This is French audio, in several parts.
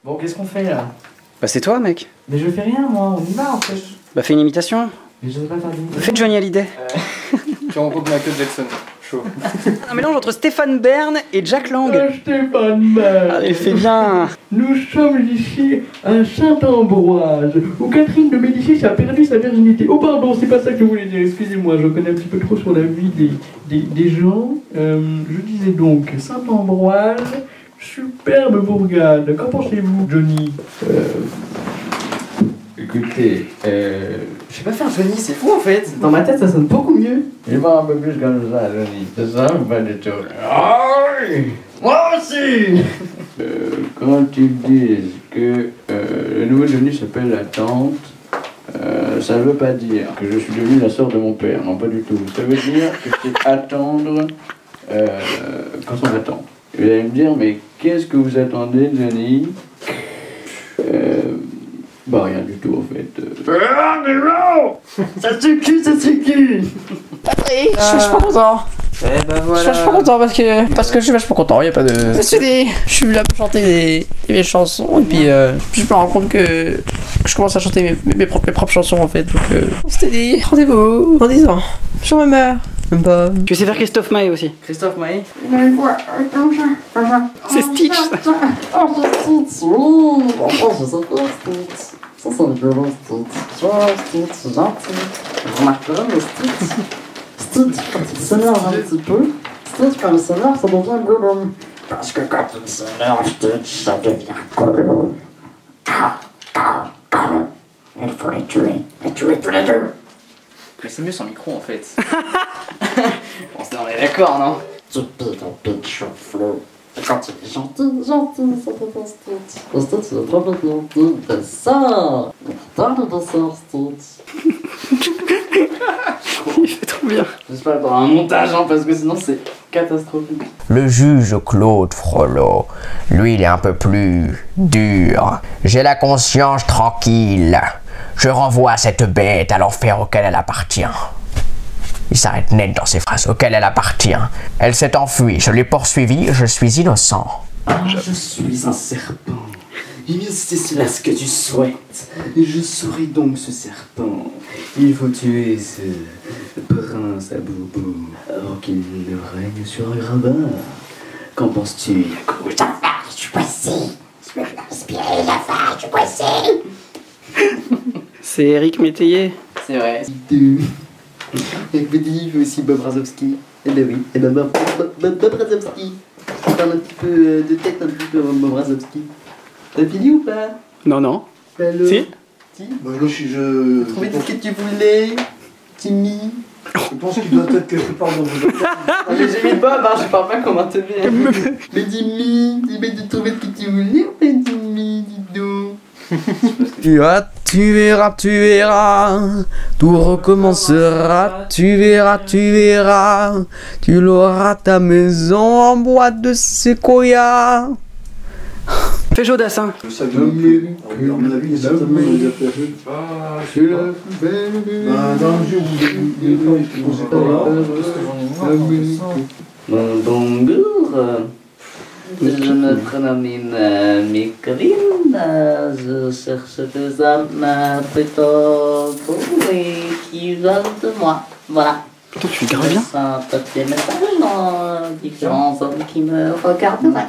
Bon, qu'est-ce qu'on fait là? Bah c'est toi mec. Mais je fais rien moi, on y va en fait. Bah fais une imitation. Mais je sais pas faire d'imitation. Fais Johnny Hallyday. Tu rencontres Michael Jackson. Chaud. Un mélange entre Stéphane Bern et Jack Lang. Stéphane Bern. Allez, fais bien. Nous sommes ici à Saint-Ambroise, où Catherine de Médicis a perdu sa virginité. Oh pardon, c'est pas ça que je voulais dire, excusez-moi, je connais un petit peu trop sur la vie des gens. Je disais donc, Saint-Ambroise, superbe bourgade. Qu'en pensez-vous, Johnny? Écoutez, Je sais pas faire Johnny, c'est fou en fait. Dans ma tête, ça sonne beaucoup mieux. il va un peu plus comme ça, Johnny. C'est ça ou pas du tout? Moi aussi. Quand ils disent que le nouveau Johnny s'appelle la tante, ça ne veut pas dire que je suis devenu la sœur de mon père, non pas du tout. Ça veut dire que c'est attendre quand on attend. Et vous allez me dire, mais qu'est-ce que vous attendez, Johnny? Bah rien du tout en fait. Ah mais non. Ça suffit, ça suffit. Après, je suis vachement content. Eh bah Je suis vachement content parce que je suis vachement content, y a pas de... Je suis là pour chanter mes chansons et puis je me rends compte que je commence à chanter mes propres chansons en fait. Donc on s'était dit rendez-vous en 10 ans. Je me meurs. Même pas. Tu sais faire Christophe Maé aussi. Christophe Maé. Il a une voix comme ça. C'est Stitch ça. Oh, c'est Stitch, oui. Oh, je sais pas, Stitch. Ça, c'est rigolo, Stitch. Oh, Stitch, gentil. Vous remarquerez, mais Stitch, quand il s'énerve un petit peu, Stitch, quand il s'énerve, ça devient Gollum. Parce que quand il s'énerve, Stitch, ça devient Gollum. Il faut les tuer tous les deux. Mais c'est mieux sans micro en fait. On est d'accord, non? Tu piques un pitch au flot. Et quand il est gentil, ça devient Stitch. Et Stitch, il est trop mignon. Il dessert. Il adore le dessert, Stitch. Il fait trop bien. J'espère qu'il y aura un montage, hein, parce que sinon c'est catastrophique. Le juge Claude Frollo, lui, il est un peu plus dur. J'ai la conscience tranquille. Je renvoie cette bête à l'enfer auquel elle appartient. Il s'arrête net dans ses phrases. Auquel elle appartient. Elle s'est enfuie. Je l'ai poursuivie. Je suis innocent. Ah, je suis un serpent. Eh bien, c'est cela ce que tu souhaites. Et je serai donc ce serpent. Il faut tuer ce prince à boubou avant qu'il ne règne sur un grabat. Qu'en penses-tu, Yaco? Je suis pressé. Je vais inspirer la vache, je suis pressé. C'est Eric Métayer. C'est vrai. Avec Betty, il fait aussi Bob Razowski. Eh ben oui, et ben Bob Razowski. On parle un petit peu de tête, un petit peu Bob Razowski. T'as fini ou pas? Non, non. Allô? Si. Si. Bah là, je Trouver ce que tu voulais, Timmy. pense qu'il doit être quelque part dans vos... Ah, mais j'ai mis Bob, hein, je parle pas comme un teubé. Mais Timmy, tu trouvé ce que tu voulais ou pas, Timmy, dis donc? Tu verras, tout recommencera, tu verras, tu l'auras ta maison en bois de séquoia. Fais Jodassin. Je savais même plus. À mon avis, il y a certainement des affaires. C'est la plus belle de Bah, dans le jeu, vous posez pas Bonjour, je me prénomme Micheline, je cherche des hommes plutôt beaux et qui veulent de moi, voilà. Putain, tu fais grave bien. Un petit message dans différents hommes qui me regarderaient.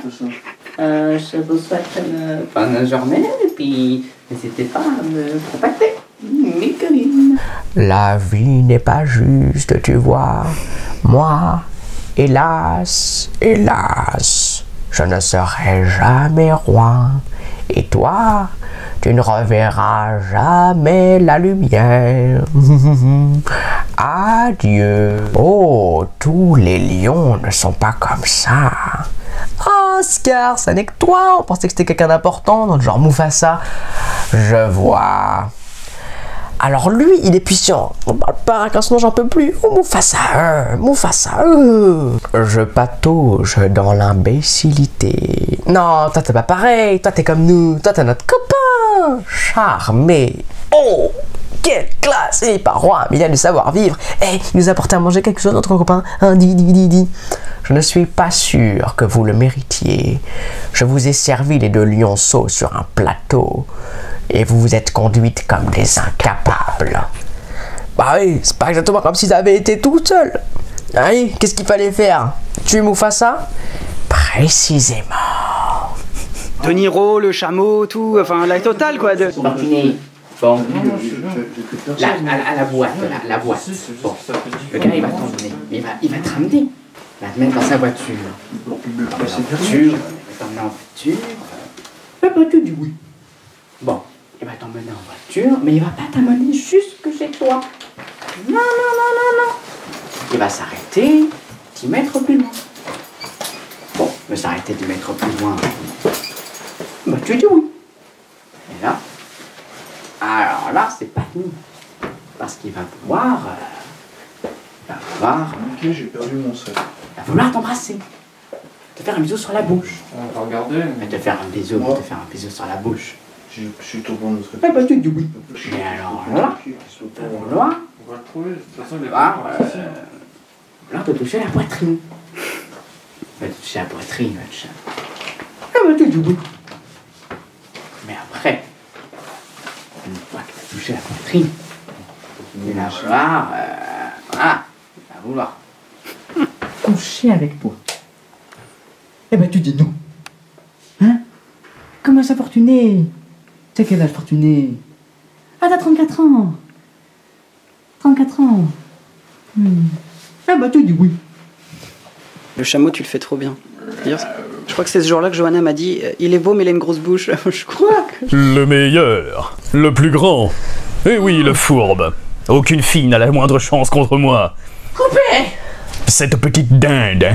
Je vous souhaite une bonne journée et puis n'hésitez pas à me contacter. Micheline. La vie n'est pas juste, tu vois. Moi, hélas, je ne serai jamais roi. Et toi, tu ne reverras jamais la lumière. Adieu. Oh, tous les lions ne sont pas comme ça. Oh, Scar, ça n'est que toi. On pensait que c'était quelqu'un d'important, dans le genre Mufasa. Je vois. Alors lui, il est puissant. On parle pas, car sinon j'en peux plus. Oh, Mufasa. Je patauge dans l'imbécilité. Non, toi t'es pas pareil. Toi t'es comme nous. Toi t'es notre copain. Charmé. Oh, quelle classe. Il est pas roi, mais il a du savoir-vivre. Eh, il nous a apporté à manger quelque chose, notre copain. Hein, dis. Je ne suis pas sûr que vous le méritiez. Je vous ai servi les 2 lionceaux sur un plateau et vous vous êtes conduites comme des incapables. Bah oui, c'est pas exactement comme s'ils avaient été tout seuls. Allez, qu'est-ce qu'il fallait faire? Tuer Mufasa? Précisément. De Niro, le chameau, tout, enfin la totale quoi. Fortuné. Bon, à la boîte, la boîte. Bon, le gars il va t'emmener, il va te ramener. Il va te mettre dans sa voiture. Il va t'emmener en voiture. La voiture du oui. Bon, il va t'emmener en voiture, mais il va pas t'amener jusque chez toi. Non. Il va s'arrêter 10 mètres plus loin. Bon, il va s'arrêter 10 mètres plus loin. Bah tu dis oui. Et là, alors là, c'est pas fini. Parce qu'il va vouloir... Ok, j'ai perdu mon sac. Il va vouloir t'embrasser. Te faire un bisou sur la bouche. On va regarder. Il va te faire un bisou, Moi. te faire un bisou sur la bouche. Je suis tombé dans notre Ouais, bah tu dis oui. Mais alors là, il va vouloir... On va le trouver. De toute façon, il est Ah, pas ici. Là, te toucher la poitrine. Il va te toucher la poitrine, il va te toucher... Ah bah tu dis oui. Mais après, une fois que tu as touché la poitrine, il va vouloir... voilà, il va vouloir coucher avec toi. Eh ben tu dis non. Hein? Comment ça, Fortuné? T'as quel âge, Fortuné? Ah, t'as 34 ans. 34 ans. Ah bah tu dis oui. Le chameau, tu le fais trop bien. D'ailleurs, je crois que c'est ce jour-là que Johanna m'a dit il est beau, mais il a une grosse bouche. Je crois que... Le meilleur, le plus grand. Eh oui, le fourbe. Aucune fille n'a la moindre chance contre moi. Coupé. Cette petite dinde.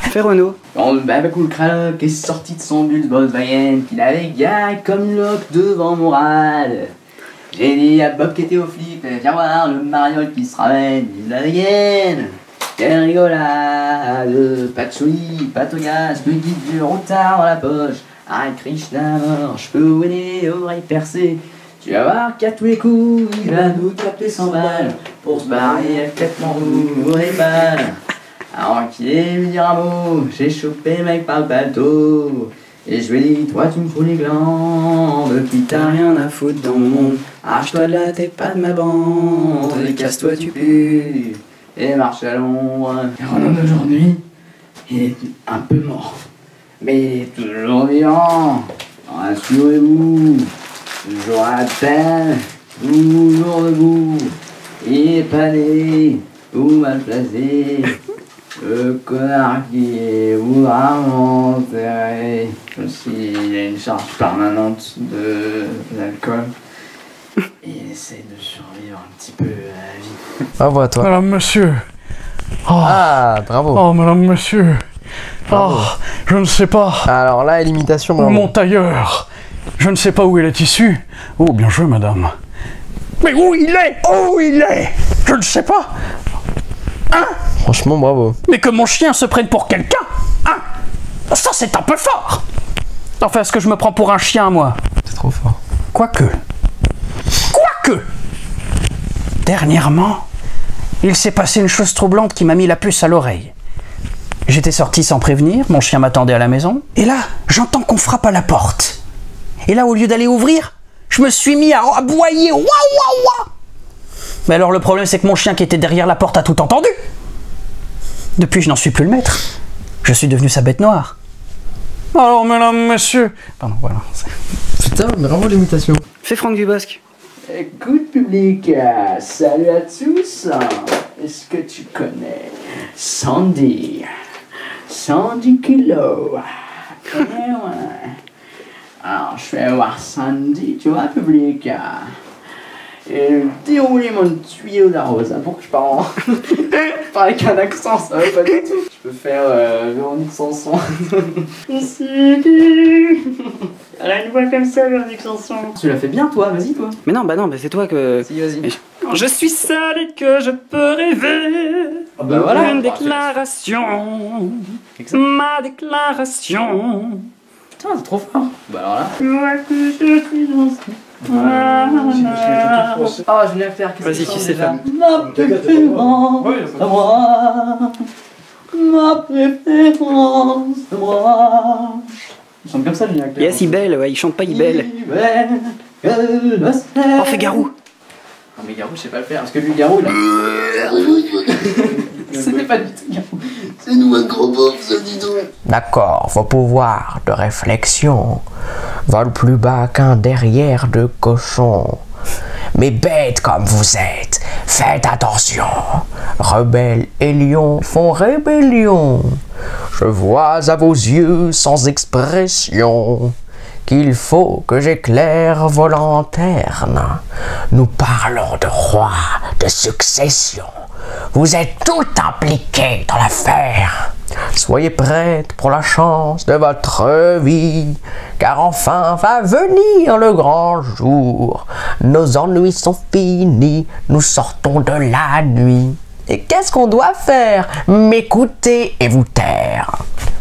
Fais Renaud. Quand le Babacou le Kralok est sorti de son bus Volkswagen, qu'il avait gag comme Locke devant Mourad. J'ai dit à Bob qui était au flip, viens voir le mariole qui se ramène, il la dégaine. Quelle rigolade, pas de chouli, pas de gaz, le guide du routard dans la poche. Hare Krishna mort, je peux vous les oreilles percées. Tu vas voir qu'à tous les coups, il va nous taper 100 balles pour se barrer complètement roux les balles. Alors qu'il est lui dire un mot, j'ai chopé le mec par le bateau. Et je lui ai dit, toi tu me fous les glandes, puis t'as rien à foutre dans mon monde. Arrache-toi de là, t'es pas de ma bande, et casse-toi tu pues, et marche à l'ombre. Et Roland d'aujourd'hui, il est un peu mort, mais il est toujours vivant. Rassurez-vous, toujours à peine, toujours debout. Il est pas né ou mal placé. Le connard qui voudra m'enterrer. Il a une charge permanente d'alcool. Et il essaie de survivre un petit peu à la vie. Bravo à toi. Madame, monsieur. Oh, Ah, bravo. oh madame, monsieur. Bravo. Oh, je ne sais pas. Alors là, l'imitation, bravo. Mon tailleur. Je ne sais pas où il est issu. Oh, bien joué, madame. Mais où il est? Où il est? Je ne sais pas. Hein? Franchement, bravo. Mais que mon chien se prenne pour quelqu'un? Hein? Ça, c'est un peu fort. Enfin, est-ce que je me prends pour un chien, moi? C'est trop fort. Quoique. Dernièrement, il s'est passé une chose troublante qui m'a mis la puce à l'oreille. J'étais sorti sans prévenir, mon chien m'attendait à la maison, et là, j'entends qu'on frappe à la porte. Et là, au lieu d'aller ouvrir, je me suis mis à aboyer. Ouah, ouah, ouah. Mais alors, le problème, c'est que mon chien qui était derrière la porte a tout entendu. Depuis, je n'en suis plus le maître. Je suis devenu sa bête noire. Alors, mesdames, messieurs... Pardon, voilà. Putain, bravo l'imitation. Fais Franck Dubosc. Écoute public, salut à tous. Est-ce que tu connais Sandy? Sandy Kilo. Eh ouais. Alors je vais voir Sandy, tu vois public. Et dérouler mon tuyau d'arrose pour que je parle je parle avec un accent, ça va pas du tout. Je peux faire Véronique Sanson. Elle a une voix comme ça, Véronique Sanson. Tu l'as fait bien toi, vas-y toi. Mais non, bah non, bah c'est toi que... Si, vas-y. Quand je suis seul et que je peux rêver, bah voilà. une déclaration, ma déclaration. Putain, c'est trop fort. Bah alors là. Ah, je viens faire. Vas-y, qui c'est ça? Ma préférence à moi. Ma préférence à moi. Il chante comme ça, Julien Clerc. Yes, Ibel, ouais, il chante pas Ibel. Oh, fais Garou. Non, mais Garou, je sais pas le faire. Parce que lui, Garou, là. C'était pas du tout Garou. C'est nous un gros bof, ça, dis donc. D'accord, vos pouvoirs de réflexion volent plus bas qu'un derrière de cochon. Mais bêtes comme vous êtes, faites attention. Rebelles et lions font rébellion. Je vois à vos yeux sans expression qu'il faut que j'éclaire vos lanternes. Nous parlons de roi, de succession. Vous êtes tout impliqués dans l'affaire. Soyez prêtes pour la chance de votre vie, car enfin va venir le grand jour. Nos ennuis sont finis, nous sortons de la nuit. Et qu'est-ce qu'on doit faire? M'écouter et vous taire.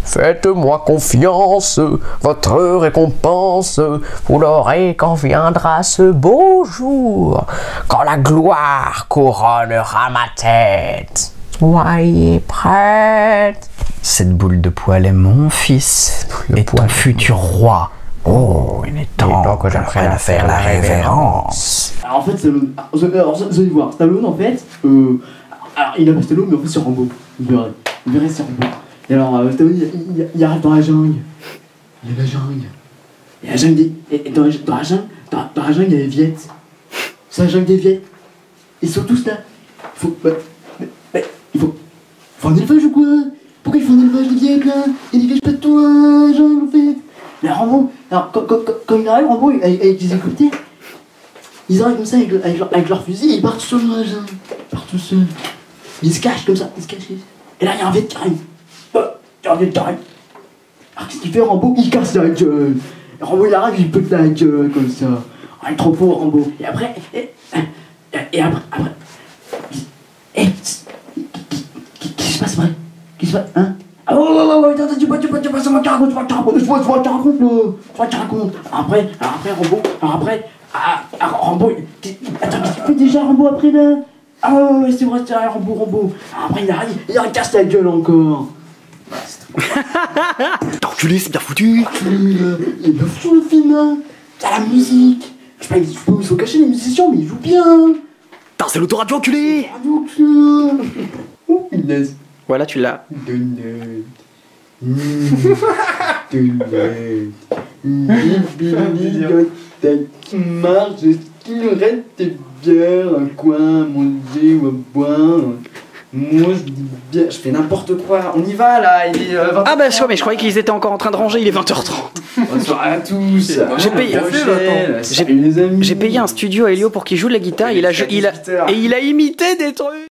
Faites-moi confiance, votre récompense, vous l'aurez quand viendra ce beau jour, quand la gloire couronnera ma tête. Soyez prête. Cette boule de poil est mon fils et ton futur roi. Oh, il est temps que j'apprenne à faire la révérence. Alors en fait, Stallone. Alors, vous allez voir, Stallone en fait. Alors il a pas Stallone, mais en fait c'est Rambo. Vous verrez c'est Rambo. Et alors, Stallone, il arrive dans la jungle. Il y a la jungle. Et la jungle et dans la jungle, il y a les Viettes. C'est la jungle des Viettes. Ils sont tous là. Il faut un élevage ou quoi? Pourquoi il faut un élevage des Viettes là? Il y a des Viettes pas de tout la jungle en fait. Mais Rambo, alors quand il arrive, Rambo, avec des hélicoptères, ils arrivent comme ça avec leur fusil et ils partent tout seuls dans la jungle. Ils partent tout seuls. Ils se cachent comme ça, ils se cachent. Et là, il y a un Viet qui arrive. Il y a un Viet qui arrive. Alors qu'est-ce qu'il fait, Rambo? Il casse la gueule. Rambo, il arrive, il pète la gueule comme ça. Oh, il est trop fort, Rambo. Et après, qu'est-ce qui se passe après? Qu'est-ce qui se passe, hein? Ah ouais, attends, tu vois, c'est moi qui raconte, Après, Rambo, attends, qu'est-ce qu'il fait déjà, Rambo, après, là? Ah ouais, c'est vrai, Rambo. Après, il casse la gueule encore. T'as enculé, c'est bien foutu. Il est bien foutu, le film, là. T'as la musique. Je sais pas, ils sont cachés, les musiciens, mais ils jouent bien. Putain, c'est l'autoradio, enculé. Oh, il laisse. Voilà, tu l'as. Marche, ce qu'il reste bien un coin, manger ou à boire. Moi je dis bien, je fais n'importe quoi. On y va là, il est 20h30. Ah bah mais je croyais qu'ils étaient encore en train de ranger, il est 20h30. Bonne soirée à tous. J'ai payé un studio à Elio pour qu'il joue de la guitare, et il a imité des trucs.